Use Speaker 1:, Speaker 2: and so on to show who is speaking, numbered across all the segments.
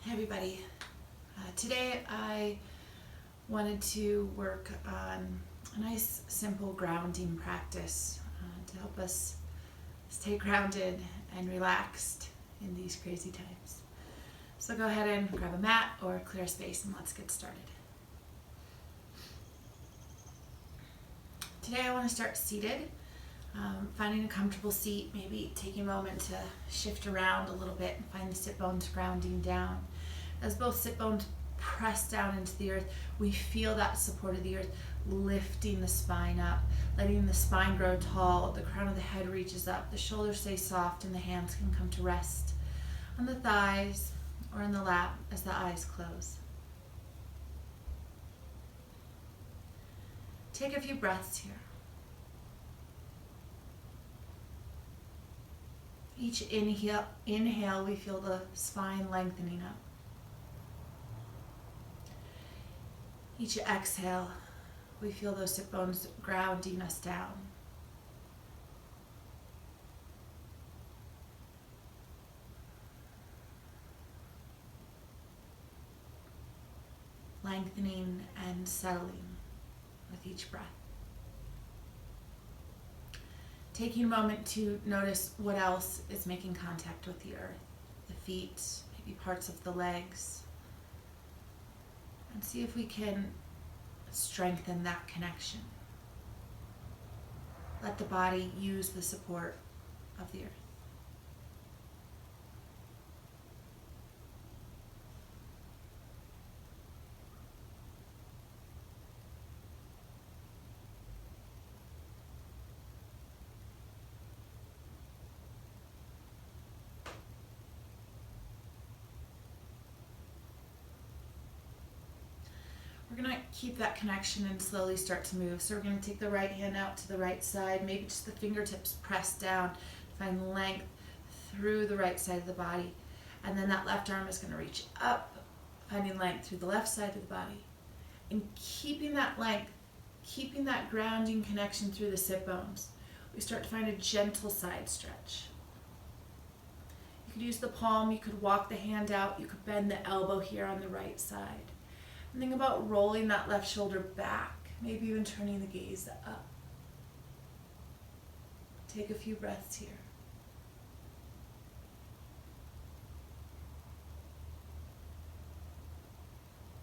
Speaker 1: Hey everybody. Today I wanted to work on a nice simple grounding practice to help us stay grounded and relaxed in these crazy times. So go ahead and grab a mat or clear space and let's get started. Today I want to start seated, finding a comfortable seat, maybe taking a moment to shift around a little bit and find the sit bones grounding down. As both sit bones press down into the earth, we feel that support of the earth lifting the spine up, letting the spine grow tall, the crown of the head reaches up, the shoulders stay soft, and the hands can come to rest on the thighs or in the lap as the eyes close. Take a few breaths here. Each inhale, we feel the spine lengthening up. Each exhale, we feel those sit bones grounding us down. Lengthening and settling with each breath. Taking a moment to notice what else is making contact with the earth, the feet, maybe parts of the legs, and see if we can strengthen that connection. Let the body use the support of the earth. We're going to keep that connection and slowly start to move. So we're going to take the right hand out to the right side, maybe just the fingertips press down, find length through the right side of the body. And then that left arm is going to reach up, finding length through the left side of the body. And keeping that length, keeping that grounding connection through the sit bones, we start to find a gentle side stretch. You could use the palm, you could walk the hand out, you could bend the elbow here on the right side. And think about rolling that left shoulder back, maybe even turning the gaze up. Take a few breaths here.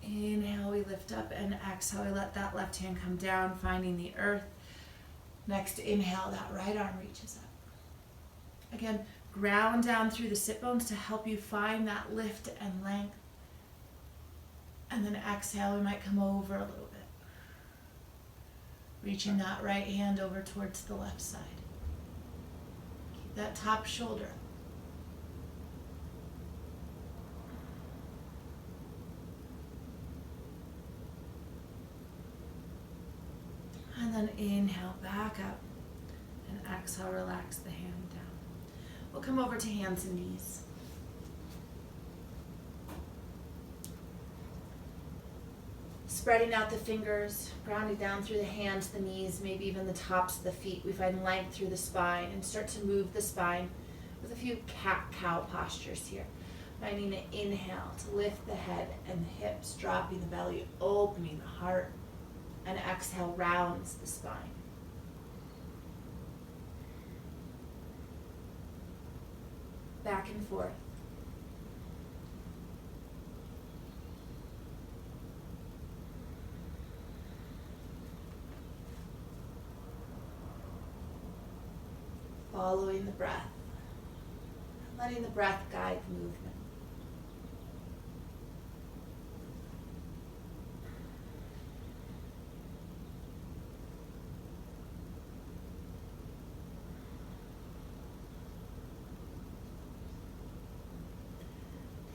Speaker 1: Inhale, we lift up, and exhale, we let that left hand come down, finding the earth. Next inhale, that right arm reaches up. Again, ground down through the sit bones to help you find that lift and length. And then exhale, we might come over a little bit. Reaching that right hand over towards the left side. Keep that top shoulder up. And then inhale back up. And exhale, relax the hand down. We'll come over to hands and knees. Spreading out the fingers, grounding down through the hands, the knees, maybe even the tops of the feet. We find length through the spine and start to move the spine with a few cat-cow postures here. Finding an inhale to lift the head and the hips, dropping the belly, opening the heart, and exhale rounds the spine. Back and forth. Following the breath, letting the breath guide the movement.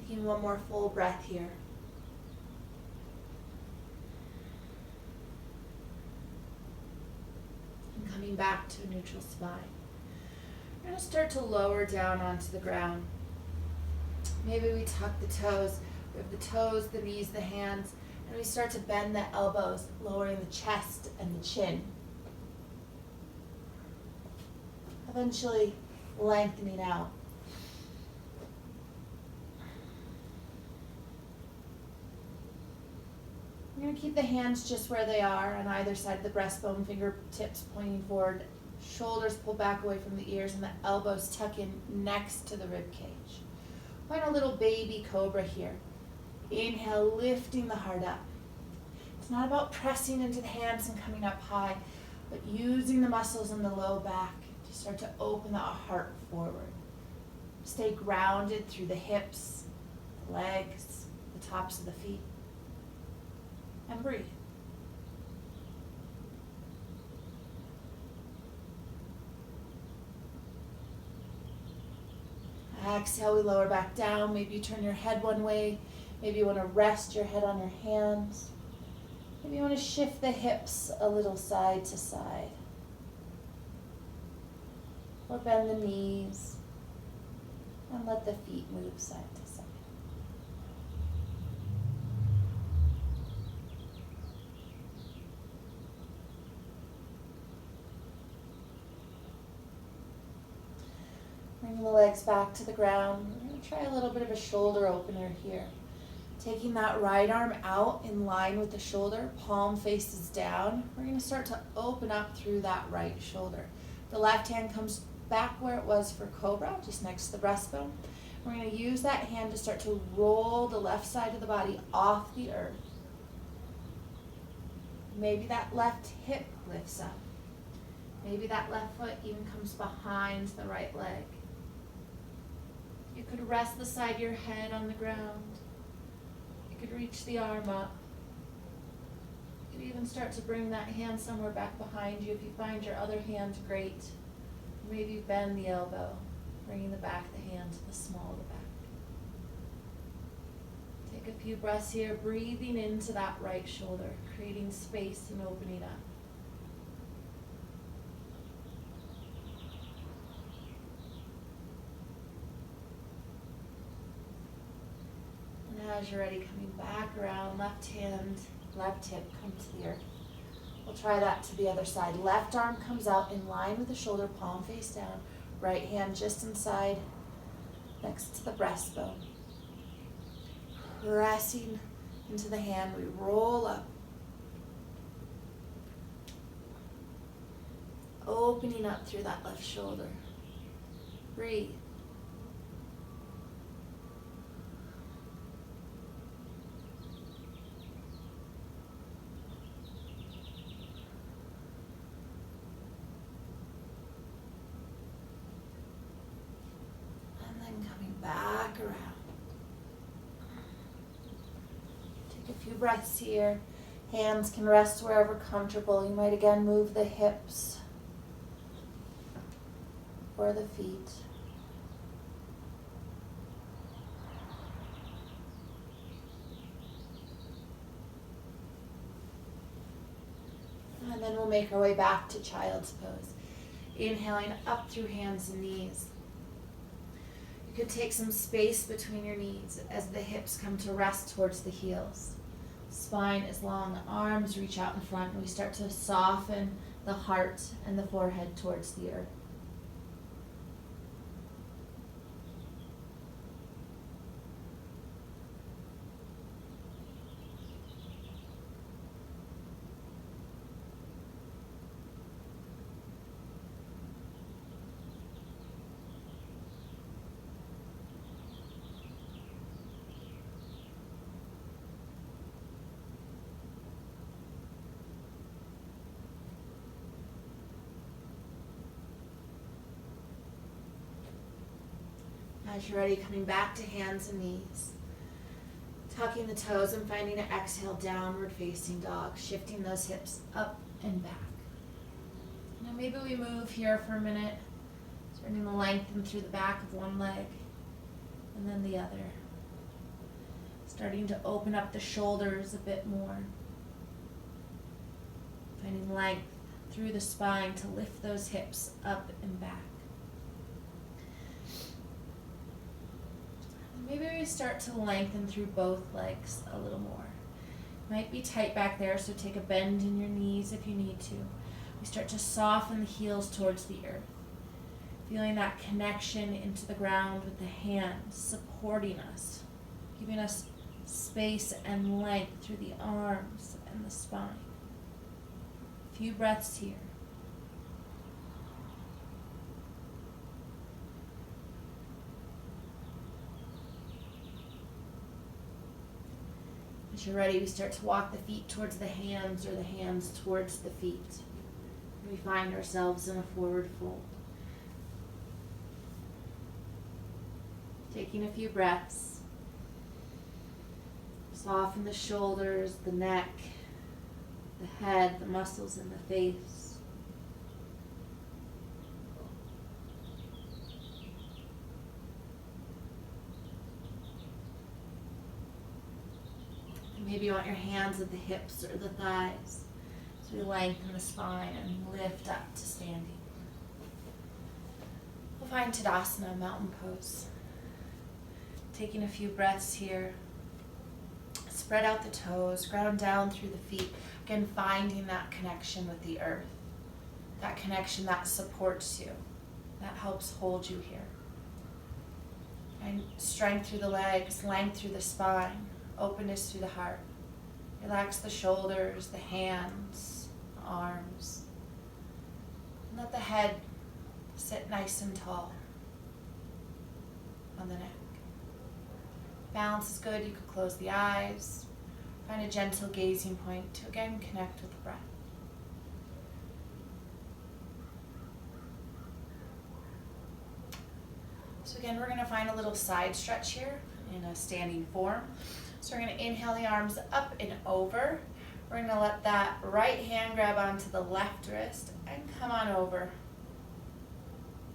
Speaker 1: Taking one more full breath here. And coming back to a neutral spine. We're going to start to lower down onto the ground. Maybe we tuck the toes. We have the toes, the knees, the hands, and we start to bend the elbows, lowering the chest and the chin. Eventually lengthening out. You're going to keep the hands just where they are on either side of the breastbone, fingertips pointing forward, shoulders pull back away from the ears, and the elbows tuck in next to the rib cage. Find a little baby cobra here. Inhale, lifting the heart up. It's not about pressing into the hands and coming up high, but using the muscles in the low back to start to open the heart forward. Stay grounded through the hips, the legs, the tops of the feet. And breathe. Exhale, we lower back down. Maybe you turn your head one way. Maybe you want to rest your head on your hands. Maybe you want to shift the hips a little side to side. Or bend the knees. And let the feet move side to side. Bring the legs back to the ground. We're going to try a little bit of a shoulder opener here. Taking that right arm out in line with the shoulder, palm faces down. We're going to start to open up through that right shoulder. The left hand comes back where it was for cobra, just next to the breastbone. We're going to use that hand to start to roll the left side of the body off the earth. Maybe that left hip lifts up. Maybe that left foot even comes behind the right leg. You could rest the side of your head on the ground. You could reach the arm up. You could even start to bring that hand somewhere back behind you if you find your other hand great. Maybe bend the elbow, bringing the back of the hand to the small of the back. Take a few breaths here, breathing into that right shoulder, creating space and opening up. And as you're ready, coming back around, left hand, left hip, come to the earth. We'll try that to the other side. Left arm comes out in line with the shoulder, palm face down. Right hand just inside, next to the breastbone. Pressing into the hand, we roll up. Opening up through that left shoulder. Breathe. Coming back around. Take a few breaths here. Hands can rest wherever comfortable. You might again move the hips or the feet. And then we'll make our way back to child's pose. Inhaling up through hands and knees. You could take some space between your knees as the hips come to rest towards the heels. Spine is long, arms reach out in front, and we start to soften the heart and the forehead towards the earth. As you're ready, coming back to hands and knees. Tucking the toes and finding an exhale, downward facing dog. Shifting those hips up and back. Now maybe we move here for a minute. Starting to lengthen through the back of one leg and then the other. Starting to open up the shoulders a bit more. Finding length through the spine to lift those hips up and back. Maybe we start to lengthen through both legs a little more. Might be tight back there, so take a bend in your knees if you need to. We start to soften the heels towards the earth. Feeling that connection into the ground with the hands supporting us, giving us Space and length through the arms and the spine. A few breaths here. As you're ready, we start to walk the feet towards the hands or the hands towards the feet. We find ourselves in a forward fold. Taking a few breaths. Soften the shoulders, the neck, the head, the muscles in the face. Maybe you want your hands at the hips or the thighs. So we lengthen the spine and lift up to standing. We'll find Tadasana, mountain pose. Taking a few breaths here. Spread out the toes, ground down through the feet. Again, finding that connection with the earth. That connection that supports you, that helps hold you here. And strength through the legs, length through the spine, openness through the heart. Relax the shoulders, the hands, the arms. And let the head sit nice and tall on the neck. Balance is good. You could close the eyes. Find a gentle gazing point to again connect with the breath. So again, we're going to find a little side stretch here in a standing form. So we're going to inhale the arms up and over. We're going to let that right hand grab onto the left wrist and come on over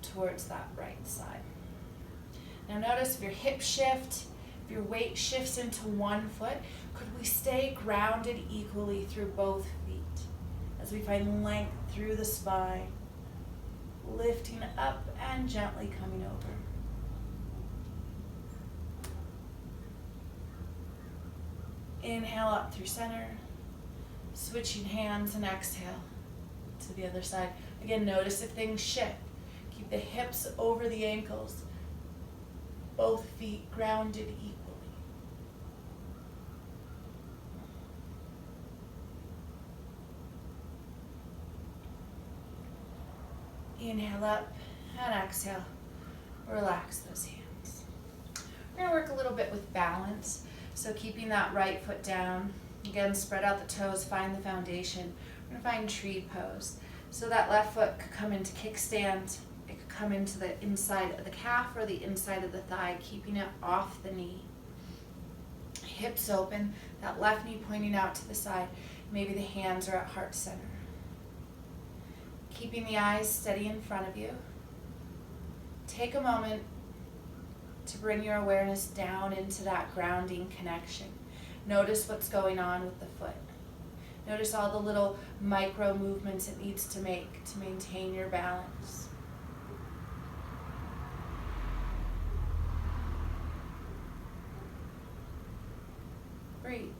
Speaker 1: towards that right side. Now notice if your hips shift, if your weight shifts into one foot, could we stay grounded equally through both feet as we find length through the spine, lifting up and gently coming over. Inhale up through center, switching hands and exhale to the other side. Again, notice if things shift. Keep the hips over the ankles, both feet grounded equally. Inhale up and exhale. Relax those hands. We're going to work a little bit with balance. So keeping that right foot down. Again, spread out the toes, find the foundation. We're going to find tree pose. So that left foot could come into kickstand. It could come into the inside of the calf or the inside of the thigh, keeping it off the knee. Hips open, that left knee pointing out to the side. Maybe the hands are at heart center. Keeping the eyes steady in front of you. Take a moment to bring your awareness down into that grounding connection. Notice what's going on with the foot. Notice all the little micro movements it needs to make to maintain your balance. Breathe.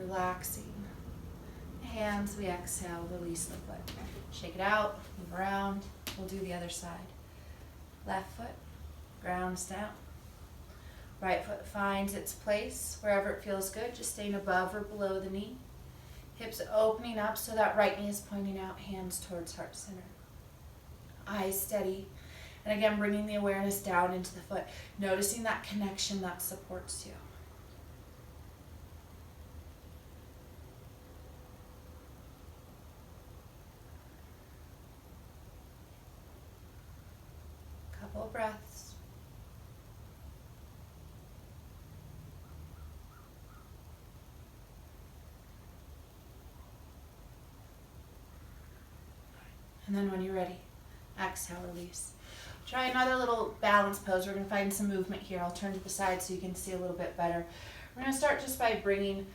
Speaker 1: Relaxing the hands, we exhale, release the foot. Shake it out, move around. We'll do the other side. Left foot grounds down. Right foot finds its place wherever it feels good, just staying above or below the knee. Hips opening up so that right knee is pointing out, hands towards heart center. Eyes steady. And again, bringing the awareness down into the foot, noticing that connection that supports you. Couple breaths. And then when you're ready, exhale, release. Try another little balance pose. We're going to find some movement here. I'll turn to the side so you can see a little bit better. We're going to start just by bringing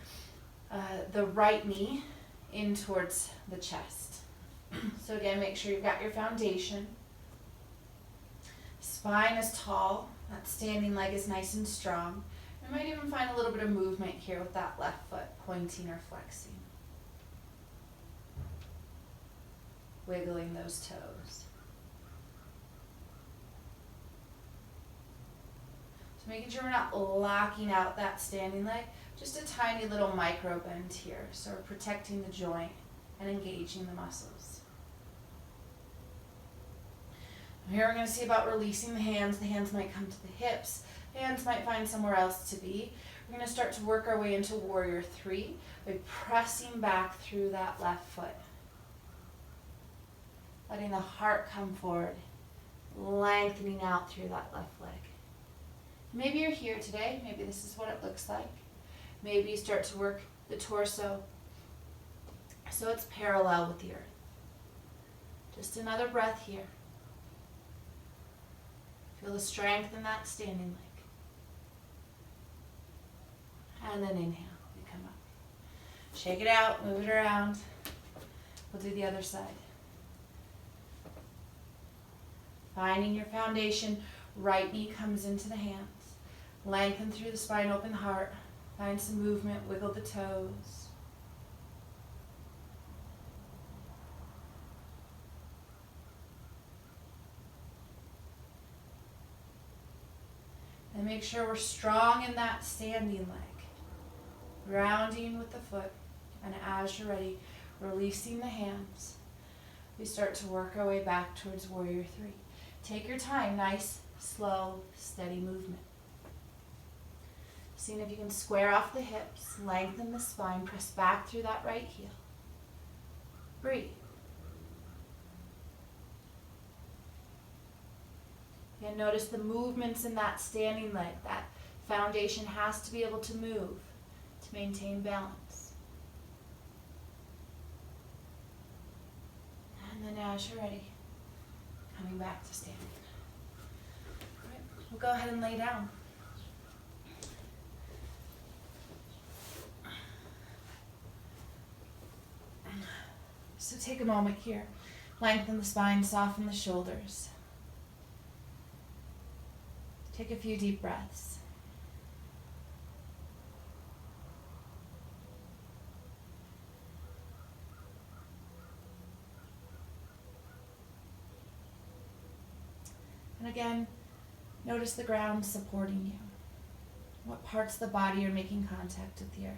Speaker 1: the right knee in towards the chest. So again, make sure you've got your foundation. Spine is tall. That standing leg is nice and strong. You might even find a little bit of movement here with that left foot pointing or flexing. Wiggling those toes. So making sure we're not locking out that standing leg, just a tiny little micro bend here. So we're protecting the joint and engaging the muscles. Here we're going to see about releasing the hands. The hands might come to the hips. Hands might find somewhere else to be. We're going to start to work our way into Warrior 3 by pressing back through that left foot. Letting the heart come forward, lengthening out through that left leg. Maybe you're here today. Maybe this is what it looks like. Maybe you start to work the torso so it's parallel with the earth. Just another breath here. Feel the strength in that standing leg. And then inhale, you come up. Shake it out, move it around. We'll do the other side. Finding your foundation, right knee comes into the hands. Lengthen through the spine, open the heart. Find some movement, wiggle the toes. And make sure we're strong in that standing leg. Grounding with the foot. And as you're ready, releasing the hands. We start to work our way back towards Warrior 3. Take your time, nice, slow, steady movement. Seeing if you can square off the hips, lengthen the spine, press back through that right heel. Breathe. And notice the movements in that standing leg. That foundation has to be able to move to maintain balance. And then as you're ready, coming back to standing. All right, we'll go ahead and lay down. So take a moment here. Lengthen the spine, soften the shoulders. Take a few deep breaths. And again, notice the ground supporting you. What parts of the body are making contact with the earth.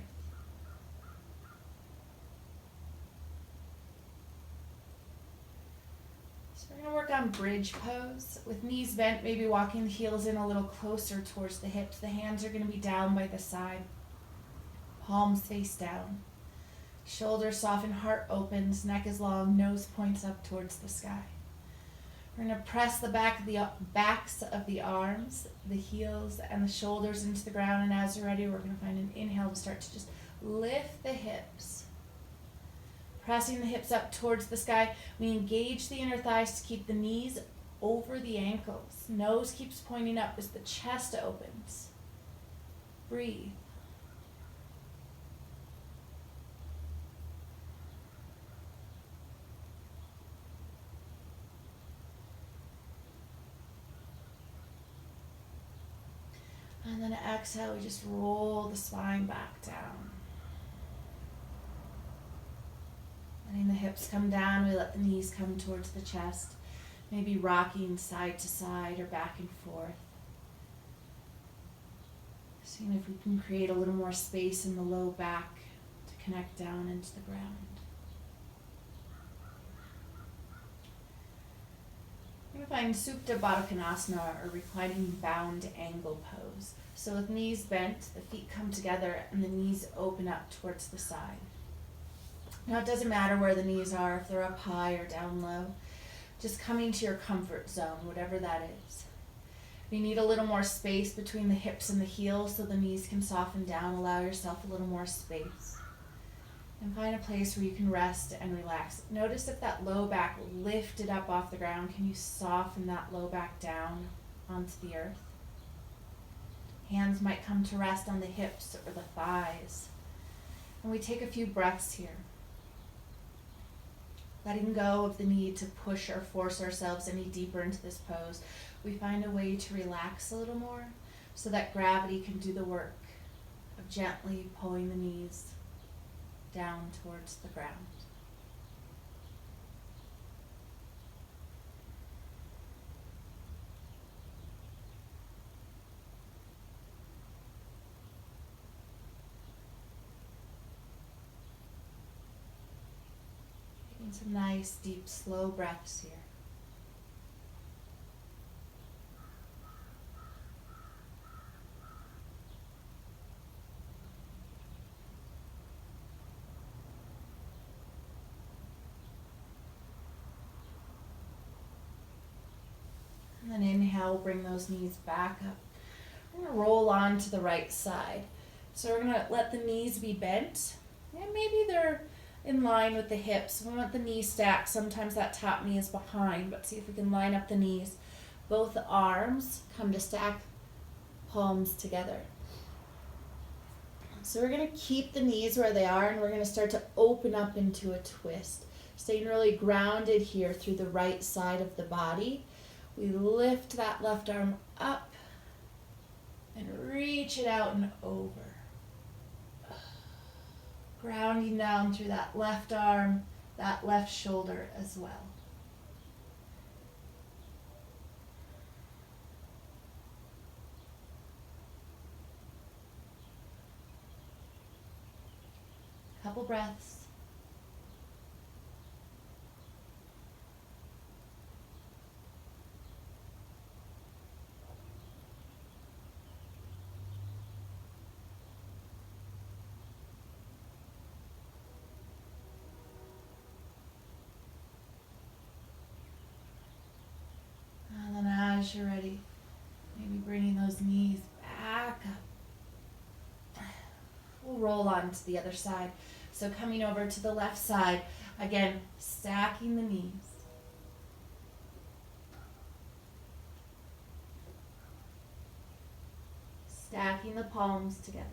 Speaker 1: So we're going to work on bridge pose. With knees bent, maybe walking the heels in a little closer towards the hips. The hands are going to be down by the side. Palms face down. Shoulders soften, heart opens, neck is long, nose points up towards the sky. We're going to press the backs of the arms, the heels, and the shoulders into the ground. And as you're ready, we're going to find an inhale to start to just lift the hips. Pressing the hips up towards the sky. We engage the inner thighs to keep the knees over the ankles. Nose keeps pointing up as the chest opens. Breathe. And then exhale, we just roll the spine back down. Letting the hips come down, we let the knees come towards the chest. Maybe rocking side to side or back and forth. Seeing if we can create a little more space in the low back to connect down into the ground. We're going to find Supta Baddha Konasana, or reclining bound angle pose. So with knees bent, the feet come together and the knees open up towards the side. Now it doesn't matter where the knees are, if they're up high or down low. Just coming to your comfort zone, whatever that is. If you need a little more space between the hips and the heels so the knees can soften down, allow yourself a little more space. And find a place where you can rest and relax. Notice if that low back lifted up off the ground, can you soften that low back down onto the earth? Hands might come to rest on the hips or the thighs. And we take a few breaths here. Letting go of the need to push or force ourselves any deeper into this pose. We find a way to relax a little more so that gravity can do the work Gently pulling the knees down towards the ground. Taking some nice, deep, slow breaths here. And then inhale, bring those knees back up. We're going to roll on to the right side. So we're going to let the knees be bent. And maybe they're in line with the hips. We want the knees stacked. Sometimes that top knee is behind, but see if we can line up the knees. Both arms come to stack, palms together. So we're going to keep the knees where they are, and we're going to start to open up into a twist. Staying really grounded here through the right side of the body. We lift that left arm up and reach it out and over. Grounding down through that left arm, that left shoulder as well. Couple breaths. And then as you're ready, maybe bringing those knees back up. We'll roll on to the other side. So coming over to the left side, again, stacking the knees. Stacking the palms together.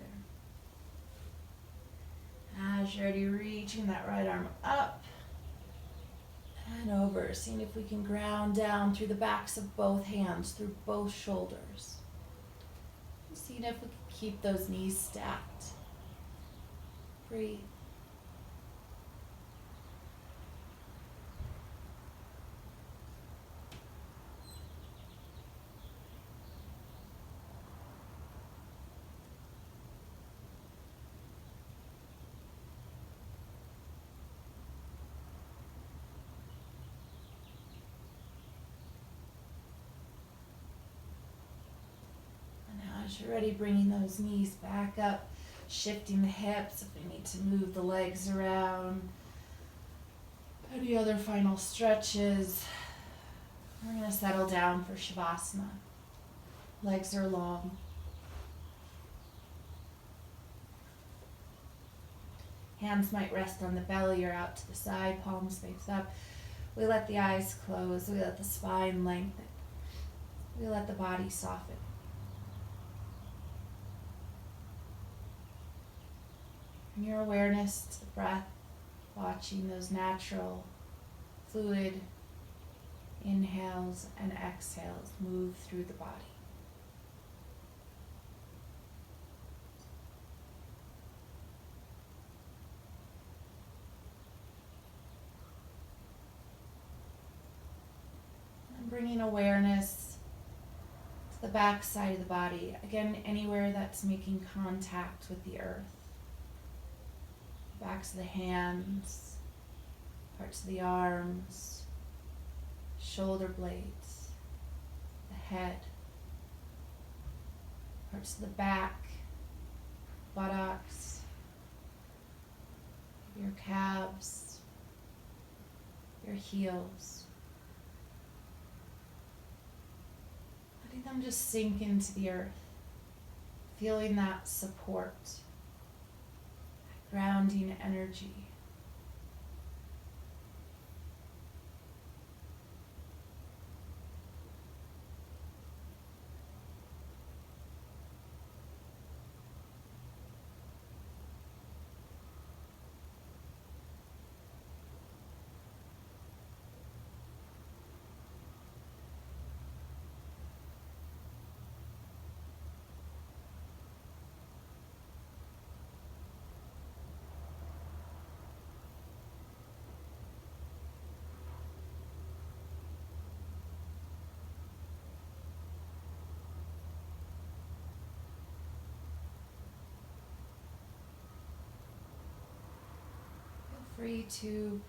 Speaker 1: As you're ready, reaching that right arm up and over, seeing if we can ground down through the backs of both hands, through both shoulders. Seeing if we can keep those knees stacked. Breathe. As you're ready, bringing those knees back up, shifting the hips if we need to move the legs around. Any other final stretches? We're going to settle down for Shavasana. Legs are long. Hands might rest on the belly or out to the side, palms face up. We let the eyes close. We let the spine lengthen. We let the body soften. Bring your awareness to the breath, watching those natural, fluid inhales and exhales move through the body. And bringing awareness to the back side of the body, again, anywhere that's making contact with the earth. Backs of the hands, parts of the arms, shoulder blades, the head, parts of the back, buttocks, your calves, your heels. Letting them just sink into the earth, feeling that support. Grounding energy. free to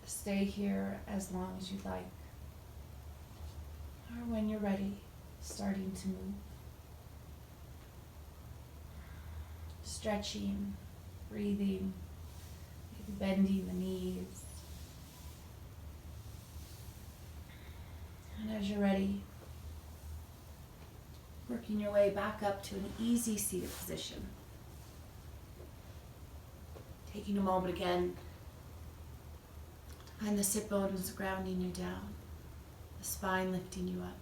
Speaker 1: stay here as long as you'd like. Or when you're ready, starting to move. Stretching, breathing, maybe bending the knees. And as you're ready, working your way back up to an easy seated position. Taking a moment again to find the sit bones grounding you down, the spine lifting you up.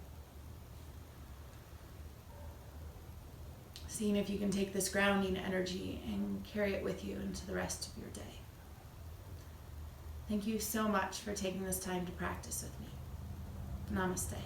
Speaker 1: Seeing if you can take this grounding energy and carry it with you into the rest of your day. Thank you so much for taking this time to practice with me. Namaste.